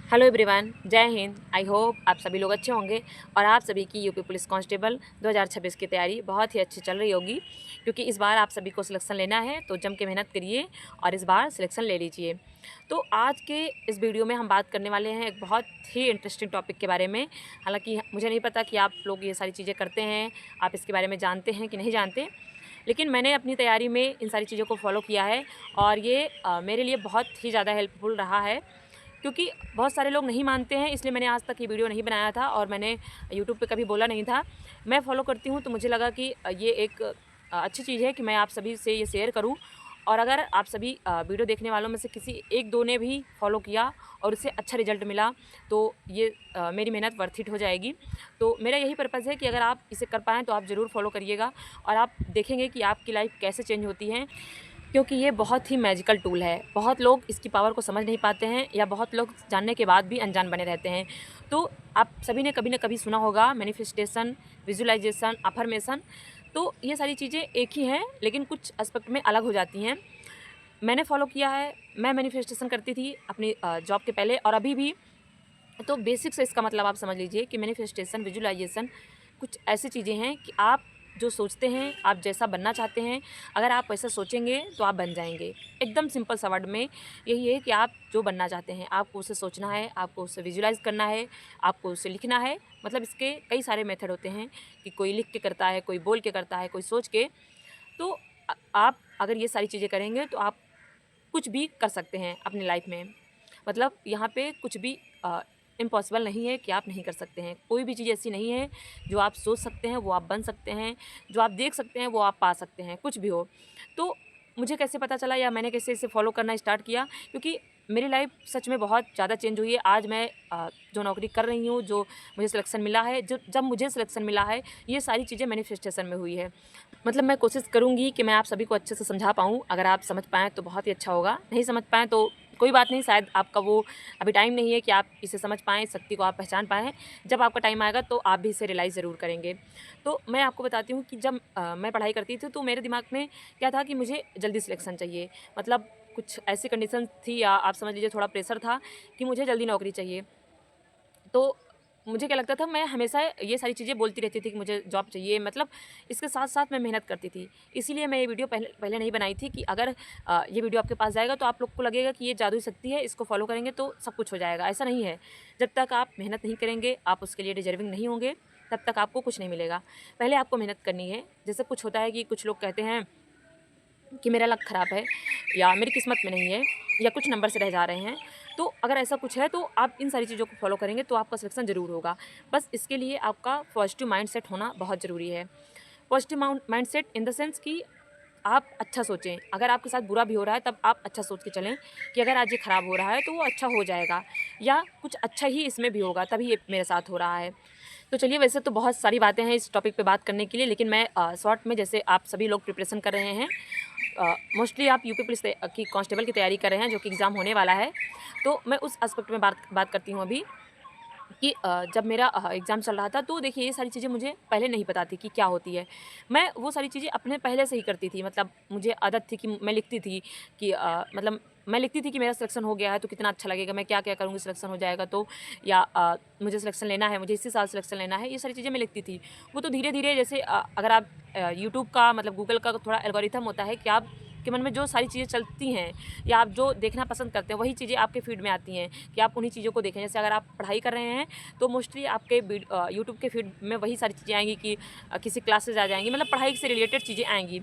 Hello everyone, जय Hind. I hope आप सभी लोग अच्छे होंगे और आप सभी की यूपी पुलिस कांस्टेबल 2026 की तैयारी बहुत ही अच्छी चल रही होगी, क्योंकि इस बार आप सभी को सिलेक्शन लेना है। तो जम के मेहनत करिए और इस बार सिलेक्शन ले लीजिए। तो आज के इस वीडियो में हम बात करने वाले हैं एक बहुत ही इंटरेस्टिंग टॉपिक के बारे में। हालांकि मुझे नहीं पता कि आप लोग ये सारी चीज़ें करते हैं, आप इसके बारे में जानते हैं कि नहीं जानते, लेकिन मैंने अपनी तैयारी में इन सारी चीज़ों को फॉलो किया है और ये मेरे लिए बहुत ही ज़्यादा हेल्पफुल रहा है, क्योंकि बहुत सारे लोग नहीं मानते हैं। इसलिए मैंने आज तक ये वीडियो नहीं बनाया था और मैंने यूट्यूब पे कभी बोला नहीं था। मैं फॉलो करती हूँ तो मुझे लगा कि ये एक अच्छी चीज़ है कि मैं आप सभी से ये शेयर करूँ। और अगर आप सभी वीडियो देखने वालों में से किसी एक दो ने भी फॉलो किया और उससे अच्छा रिजल्ट मिला, तो ये मेरी मेहनत वर्थ इट हो जाएगी। तो मेरा यही पर्पज़ है कि अगर आप इसे कर पाएँ तो आप ज़रूर फॉलो करिएगा और आप देखेंगे कि आपकी लाइफ कैसे चेंज होती है, क्योंकि ये बहुत ही मैजिकल टूल है। बहुत लोग इसकी पावर को समझ नहीं पाते हैं या बहुत लोग जानने के बाद भी अनजान बने रहते हैं। तो आप सभी ने कभी ना कभी सुना होगा मैनिफेस्टेशन, विजुअलाइजेशन, अफर्मेशन। तो ये सारी चीज़ें एक ही हैं, लेकिन कुछ एस्पेक्ट में अलग हो जाती हैं। मैंने फॉलो किया है। मैं मैनिफेस्टेशन करती थी अपनी जॉब के पहले और अभी भी। तो बेसिक से इसका मतलब आप समझ लीजिए कि मैनिफेस्टेशन, विजुअलाइजेशन कुछ ऐसी चीज़ें हैं कि आप जो सोचते हैं, आप जैसा बनना चाहते हैं, अगर आप वैसा सोचेंगे तो आप बन जाएंगे। एकदम सिंपल सा वर्ड में यही है कि आप जो बनना चाहते हैं आपको उसे सोचना है, आपको उसे विजुअलाइज करना है, आपको उसे लिखना है। मतलब इसके कई सारे मेथड होते हैं कि कोई लिख के करता है, कोई बोल के करता है, कोई सोच के। तो आप अगर ये सारी चीज़ें करेंगे तो आप कुछ भी कर सकते हैं अपनी लाइफ में। मतलब यहाँ पे कुछ भी इम्पॉसिबल नहीं है कि आप नहीं कर सकते हैं। कोई भी चीज़ ऐसी नहीं है जो आप सोच सकते हैं वो आप बन सकते हैं, जो आप देख सकते हैं वो आप पा सकते हैं, कुछ भी हो। तो मुझे कैसे पता चला या मैंने कैसे इसे फॉलो करना स्टार्ट किया, क्योंकि मेरी लाइफ सच में बहुत ज़्यादा चेंज हुई है। आज मैं जो नौकरी कर रही हूँ, जो मुझे सिलेक्शन मिला है, जो जब मुझे सिलेक्शन मिला है, ये सारी चीज़ें मैनिफेस्टेशन में हुई है। मतलब मैं कोशिश करूँगी कि मैं आप सभी को अच्छे से समझा पाऊँ। अगर आप समझ पाएँ तो बहुत ही अच्छा होगा, नहीं समझ पाएँ तो कोई बात नहीं। शायद आपका वो अभी टाइम नहीं है कि आप इसे समझ पाएँ, शक्ति को आप पहचान पाएँ। जब आपका टाइम आएगा तो आप भी इसे रियलाइज़ ज़रूर करेंगे। तो मैं आपको बताती हूँ कि जब मैं पढ़ाई करती थी तो मेरे दिमाग में क्या था कि मुझे जल्दी सिलेक्शन चाहिए। मतलब कुछ ऐसी कंडीशन थी या आप समझ लीजिए थोड़ा प्रेशर था कि मुझे जल्दी नौकरी चाहिए। तो मुझे क्या लगता था, मैं हमेशा ये सारी चीज़ें बोलती रहती थी कि मुझे जॉब चाहिए। मतलब इसके साथ-साथ मैं मेहनत करती थी। इसीलिए मैं ये वीडियो पहले पहले नहीं बनाई थी कि अगर ये वीडियो आपके पास जाएगा तो आप लोग को लगेगा कि ये जादुई शक्ति है, इसको फॉलो करेंगे तो सब कुछ हो जाएगा। ऐसा नहीं है। जब तक आप मेहनत नहीं करेंगे, आप उसके लिए डिज़र्विंग नहीं होंगे, तब तक आपको कुछ नहीं मिलेगा। पहले आपको मेहनत करनी है। जैसे कुछ होता है कि कुछ लोग कहते हैं कि मेरा लक ख़राब है या मेरी किस्मत में नहीं है या कुछ नंबर से रह जा रहे हैं। तो अगर ऐसा कुछ है तो आप इन सारी चीज़ों को फॉलो करेंगे तो आपका सिलेक्शन ज़रूर होगा। बस इसके लिए आपका पॉजिटिव माइंडसेट होना बहुत ज़रूरी है। Positive mindset in the sense कि आप अच्छा सोचें। अगर आपके साथ बुरा भी हो रहा है तब आप अच्छा सोच के चलें कि अगर आज ये ख़राब हो रहा है तो वो अच्छा हो जाएगा या कुछ अच्छा ही इसमें भी होगा, तभी ये मेरे साथ हो रहा है। तो चलिए, वैसे तो बहुत सारी बातें हैं इस टॉपिक पे बात करने के लिए, लेकिन मैं शॉर्ट में, जैसे आप सभी लोग प्रिपरेशन कर रहे हैं, मोस्टली आप यूपी पुलिस की कांस्टेबल की तैयारी कर रहे हैं जो कि एग्ज़ाम होने वाला है। तो मैं उस एस्पेक्ट में बात करती हूँ अभी कि जब मेरा एग्ज़ाम चल रहा था तो देखिए ये सारी चीज़ें मुझे पहले नहीं पता थी कि क्या होती है। मैं वो सारी चीज़ें अपने पहले से ही करती थी। मतलब मुझे आदत थी कि मैं लिखती थी कि मतलब मैं लिखती थी कि मेरा सिलेक्शन हो गया है तो कितना अच्छा लगेगा, मैं क्या-क्या करूँगी सिलेक्शन हो जाएगा तो, या मुझे सिलेक्शन लेना है, मुझे इसी साल सिलेक्शन लेना है, ये सारी चीज़ें मैं लिखती थी। वो तो धीरे-धीरे जैसे अगर आप यूट्यूब का मतलब गूगल का थोड़ा एल्गोरिथम होता है कि आप के मन में जो सारी चीज़ें चलती हैं या आप जो देखना पसंद करते हैं वही चीज़ें आपके फीड में आती हैं कि आप उन्हीं चीज़ों को देखें। जैसे अगर आप पढ़ाई कर रहे हैं तो मोस्टली आपके यूट्यूब के फीड में वही सारी चीज़ें आएंगी कि किसी क्लासेज आ जाएंगी, मतलब पढ़ाई से रिलेटेड चीज़ें आएंगी।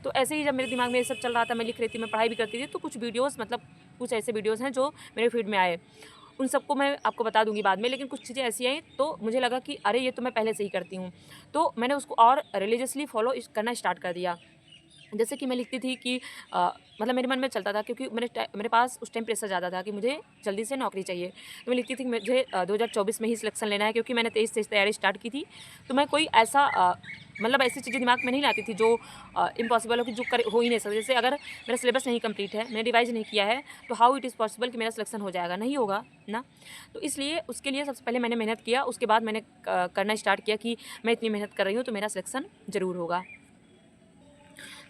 तो ऐसे ही जब मेरे दिमाग में ये सब चल रहा था, मैं लिख रही थी, मैं पढ़ाई भी करती थी, तो कुछ वीडियोज़, मतलब कुछ ऐसे वीडियोज़ हैं जो मेरे फीड में आए। उन सबको मैं आपको बता दूंगी बाद में, लेकिन कुछ चीज़ें ऐसी आई तो मुझे लगा कि अरे ये तो मैं पहले से ही करती हूँ। तो मैंने उसको और रिलीजियसली फॉलो करना स्टार्ट कर दिया। जैसे कि मैं लिखती थी कि मतलब मेरे मन में चलता था, क्योंकि मेरे पास उस टाइम प्रेशर ज़्यादा था कि मुझे जल्दी से नौकरी चाहिए। तो मैं लिखती थी कि मुझे 2024 में ही सिलेक्शन लेना है, क्योंकि मैंने 23 से तैयारी स्टार्ट की थी। तो मैं कोई ऐसा मतलब ऐसी चीज़ें दिमाग में नहीं लाती थी जो इम्पॉसिबल हो, कि जो हो ही नहीं सकता। जैसे अगर मेरा सिलेबस नहीं कंप्लीट है, मैंने रिवाइज नहीं किया है, तो हाउ इट इज़ पॉसिबल कि मेरा सिलेक्शन हो जाएगा? नहीं होगा ना। तो इसलिए उसके लिए सबसे पहले मैंने मेहनत किया, उसके बाद मैंने करना स्टार्ट किया कि मैं इतनी मेहनत कर रही हूँ तो मेरा सिलेक्शन ज़रूर होगा।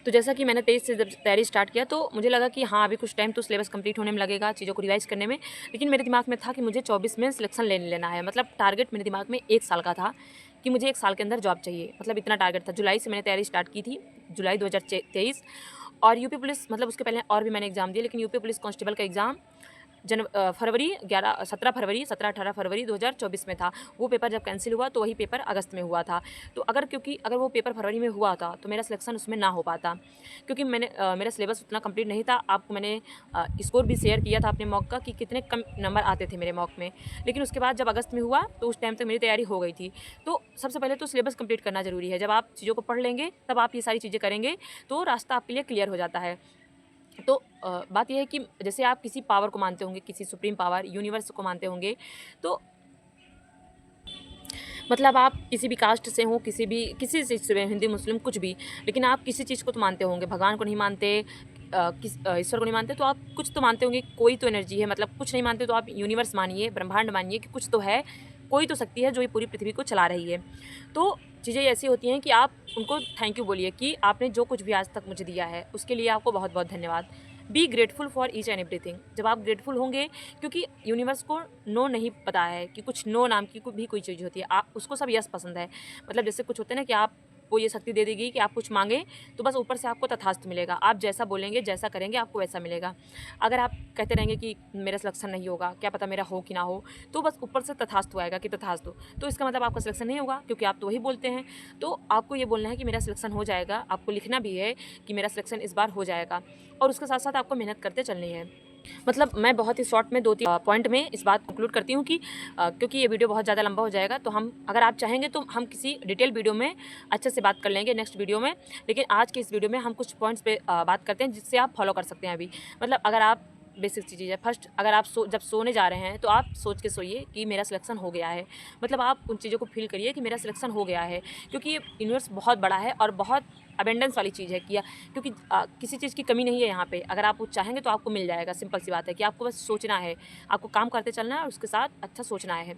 तो जैसा कि मैंने 23 से जब तैयारी स्टार्ट किया तो मुझे लगा कि हाँ, अभी कुछ टाइम तो सिलेबस कंप्लीट होने में लगेगा, चीज़ों को रिवाइज़ करने में। लेकिन मेरे दिमाग में था कि मुझे 24 में सिलेक्शन ले लेना है। मतलब टारगेट मेरे दिमाग में 1 साल का था कि मुझे 1 साल के अंदर जॉब चाहिए। मतलब इतना टारगेट था। जुलाई से मैंने तैयारी स्टार्ट की थी, जुलाई 2023। और यूपी पुलिस, मतलब उसके पहले और भी मैंने एग्ज़ाम दिए, लेकिन यूपी पुलिस कांस्टेबल का एग्ज़ाम फरवरी 17-18 फरवरी 2024 में था। वो पेपर जब कैंसिल हुआ तो वही पेपर अगस्त में हुआ था। तो अगर वो पेपर फरवरी में हुआ था तो मेरा सिलेक्शन उसमें ना हो पाता, क्योंकि मेरा सिलेबस उतना कंप्लीट नहीं था। आपको मैंने स्कोर भी शेयर किया था अपने मॉक का कि कितने कम नंबर आते थे मेरे मॉक में। लेकिन उसके बाद जब अगस्त में हुआ तो उस टाइम तक मेरी तैयारी हो गई थी। तो सबसे पहले तो सिलेबस कंप्लीट करना ज़रूरी है। जब आप चीज़ों को पढ़ लेंगे तब आप ये सारी चीज़ें करेंगे तो रास्ता आपके लिए क्लियर हो जाता है। तो बात यह है कि जैसे आप किसी पावर को मानते होंगे, किसी सुप्रीम पावर यूनिवर्स को मानते होंगे, तो मतलब आप किसी भी कास्ट से हों, किसी चीज़ से, हिंदू मुस्लिम कुछ भी, लेकिन आप किसी चीज़ को तो मानते होंगे। भगवान को नहीं मानते, ईश्वर को नहीं मानते, तो आप कुछ तो मानते होंगे। कोई तो एनर्जी है, मतलब कुछ नहीं मानते तो आप यूनिवर्स मानिए, ब्रह्मांड मानिए कि कुछ तो है, कोई तो शक्ति है जो ये पूरी पृथ्वी को चला रही है। तो चीज़ें ऐसी होती हैं कि आप उनको थैंक यू बोलिए कि आपने जो कुछ भी आज तक मुझे दिया है उसके लिए आपको बहुत बहुत धन्यवाद। Be grateful for each and everything. जब आप ग्रेटफुल होंगे, क्योंकि यूनिवर्स को नो नहीं पता है कि कुछ नो नाम की भी कोई चीज़ होती है, आप उसको सब यस पसंद है। मतलब जैसे कुछ होते हैं ना कि आप वो ये शक्ति दे देगी कि आप कुछ मांगे तो बस ऊपर से आपको तथास्तु मिलेगा। आप जैसा बोलेंगे, जैसा करेंगे, आपको वैसा मिलेगा। अगर आप कहते रहेंगे कि मेरा सिलेक्शन नहीं होगा, क्या पता मेरा हो कि ना हो, तो बस ऊपर से तथास्तु आएगा कि तथास्तु, तो इसका मतलब आपका सिलेक्शन नहीं होगा, क्योंकि आप तो वही बोलते हैं। तो आपको ये बोलना है कि मेरा सिलेक्शन हो जाएगा। आपको लिखना भी है कि मेरा सिलेक्शन इस बार हो जाएगा, और उसके साथ साथ आपको मेहनत करते चलनी है। मतलब मैं बहुत ही शॉर्ट में 2-3 पॉइंट में इस बात कंक्लूड करती हूँ कि क्योंकि ये वीडियो बहुत ज़्यादा लंबा हो जाएगा, तो हम, अगर आप चाहेंगे तो हम किसी डिटेल वीडियो में अच्छे से बात कर लेंगे नेक्स्ट वीडियो में। लेकिन आज के इस वीडियो में हम कुछ पॉइंट्स पे बात करते हैं जिससे आप फॉलो कर सकते हैं अभी। मतलब अगर आप, बेसिक चीज़ है, फर्स्ट अगर आप जब सोने जा रहे हैं तो आप सोच के सोइए कि मेरा सिलेक्शन हो गया है। मतलब आप उन चीज़ों को फील करिए कि मेरा सिलेक्शन हो गया है, क्योंकि ये यूनिवर्स बहुत बड़ा है और बहुत अबेंडेंस वाली चीज़ है कि क्योंकि किसी चीज़ की कमी नहीं है यहाँ पे। अगर आप वो चाहेंगे तो आपको मिल जाएगा। सिंपल सी बात है कि आपको बस सोचना है, आपको काम करते चलना है और उसके साथ अच्छा सोचना है।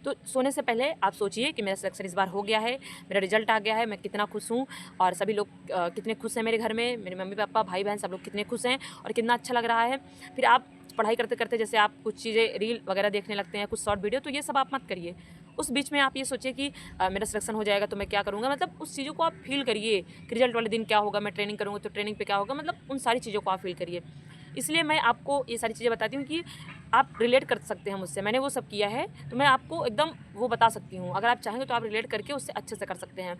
तो सोने से पहले आप सोचिए कि मेरा सिलेक्शन इस बार हो गया है, मेरा रिजल्ट आ गया है, मैं कितना खुश हूँ, और सभी लोग कितने खुश हैं मेरे घर में, मेरे मम्मी पापा भाई बहन सब लोग कितने खुश हैं और कितना अच्छा लग रहा है। फिर आप पढ़ाई करते करते जैसे आप कुछ चीज़ें रील वगैरह देखने लगते हैं, कुछ शॉर्ट वीडियो, तो ये सब आप मत करिए। उस बीच में आप ये सोचिए कि मेरा सिलेक्शन हो जाएगा तो मैं क्या करूँगा। मतलब उस चीज़ों को आप फील करिए कि रिजल्ट वाले दिन क्या होगा, मैं ट्रेनिंग करूँगा तो ट्रेनिंग पे क्या होगा। मतलब उन सारी चीज़ों को आप फील करिए। इसलिए मैं आपको ये सारी चीज़ें बताती हूँ कि आप रिलेट कर सकते हैं मुझसे। मैंने वो सब किया है तो मैं आपको एकदम वो बता सकती हूँ। अगर आप चाहेंगे तो आप रिलेट करके उससे अच्छे से कर सकते हैं।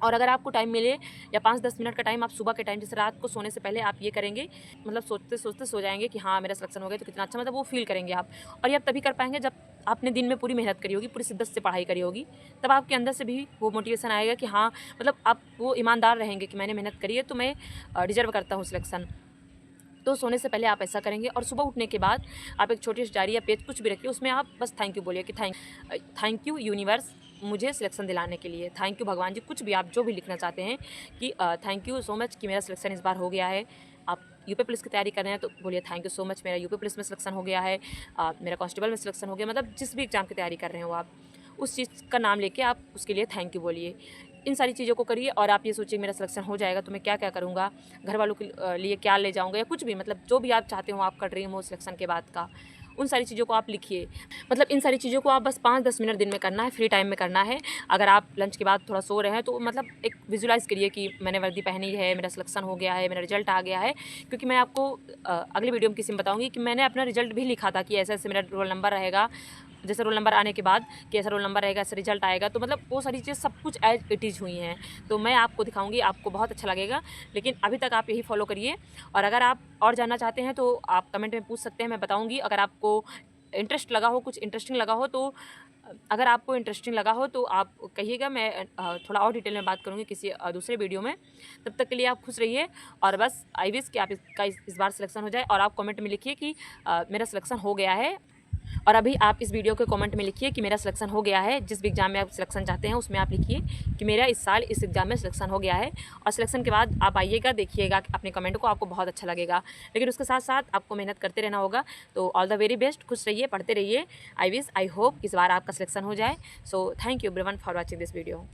और अगर आपको टाइम मिले या 5-10 मिनट का टाइम, आप सुबह के टाइम जैसे रात को सोने से पहले आप ये करेंगे, मतलब सोचते सोचते सो जाएंगे कि हाँ मेरा सिलेक्शन हो गया तो कितना अच्छा, मतलब वो फील करेंगे आप। और ये आप तभी कर पाएंगे जब आपने दिन में पूरी मेहनत करी होगी, पूरी शिद्दत से पढ़ाई करी होगी, तब आपके अंदर से भी वो मोटिवेशन आएगा कि हाँ, मतलब आप वो ईमानदार रहेंगे कि मैंने मेहनत करी है तो मैं डिजर्व करता हूँ सिलेक्शन। तो सोने से पहले आप ऐसा करेंगे, और सुबह उठने के बाद आप एक छोटी सी डायरी या पेज कुछ भी रखिए, उसमें आप बस थैंक यू बोलिए कि थैंक यू यूनिवर्स मुझे सिलेक्शन दिलाने के लिए, थैंक यू भगवान जी, कुछ भी आप जो भी लिखना चाहते हैं कि थैंक यू सो मच कि मेरा सिलेक्शन इस बार हो गया है। आप यूपी पुलिस की तैयारी कर रहे हैं तो बोलिए थैंक यू सो मच, मेरा यूपी पुलिस में सिलेक्शन हो गया है, मेरा कांस्टेबल में सिलेक्शन हो गया। मतलब जिस भी एग्ज़ाम की तैयारी कर रहे हो आप, उस चीज़ का नाम लेके आप उसके लिए थैंक यू बोलिए। इन सारी चीज़ों को करिए, और आप ये सोचिए मेरा सिलेक्शन हो जाएगा तो मैं क्या क्या करूँगा, घर वालों के लिए क्या ले जाऊँगा, या कुछ भी, मतलब जो भी आप चाहते हो आपका ड्रीम हो सिलेक्शन के बाद का, उन सारी चीज़ों को आप लिखिए। मतलब इन सारी चीज़ों को आप बस 5-10 मिनट दिन में करना है, फ्री टाइम में करना है। अगर आप लंच के बाद थोड़ा सो रहे हैं तो मतलब एक विजुलाइज़ करिए कि मैंने वर्दी पहनी है, मेरा सिलेक्शन हो गया है, मेरा रिजल्ट आ गया है। क्योंकि मैं आपको अगले वीडियो में किसी में बताऊँगी कि मैंने अपना रिजल्ट भी लिखा था कि ऐसे ऐसे मेरा रोल नंबर रहेगा, जैसे रोल नंबर आने के बाद कि ऐसा रोल नंबर रहेगा, ऐसा रिजल्ट आएगा। तो मतलब वो सारी चीज़ें सब कुछ एज इट इज़ हुई हैं, तो मैं आपको दिखाऊंगी, आपको बहुत अच्छा लगेगा। लेकिन अभी तक आप यही फॉलो करिए, और अगर आप और जानना चाहते हैं तो आप कमेंट में पूछ सकते हैं, मैं बताऊँगी। अगर आपको इंटरेस्ट लगा हो, कुछ इंटरेस्टिंग लगा हो, तो अगर आपको इंटरेस्टिंग लगा हो तो आप कहिएगा, मैं थोड़ा और डिटेल में बात करूँगी किसी दूसरे वीडियो में। तब तक के लिए आप खुश रहिए, और बस आई विश कि आप इसका इस बार सिलेक्शन हो जाए। और आप कमेंट में लिखिए कि मेरा सिलेक्शन हो गया है। और अभी आप इस वीडियो के कमेंट में लिखिए कि मेरा सिलेक्शन हो गया है। जिस भी एग्ज़ाम में आप सिलेक्शन चाहते हैं उसमें आप लिखिए कि मेरा इस साल इस एग्ज़ाम में सिलेक्शन हो गया है। और सिलेक्शन के बाद आप आइएगा, देखिएगा अपने कमेंट को, आपको बहुत अच्छा लगेगा। लेकिन उसके साथ साथ आपको मेहनत करते रहना होगा। तो ऑल द वेरी बेस्ट, खुश रहिए, पढ़ते रहिए। आई विश, आई होप इस बार आपका सिलेक्शन हो जाए। So thank you everyone for watching this video.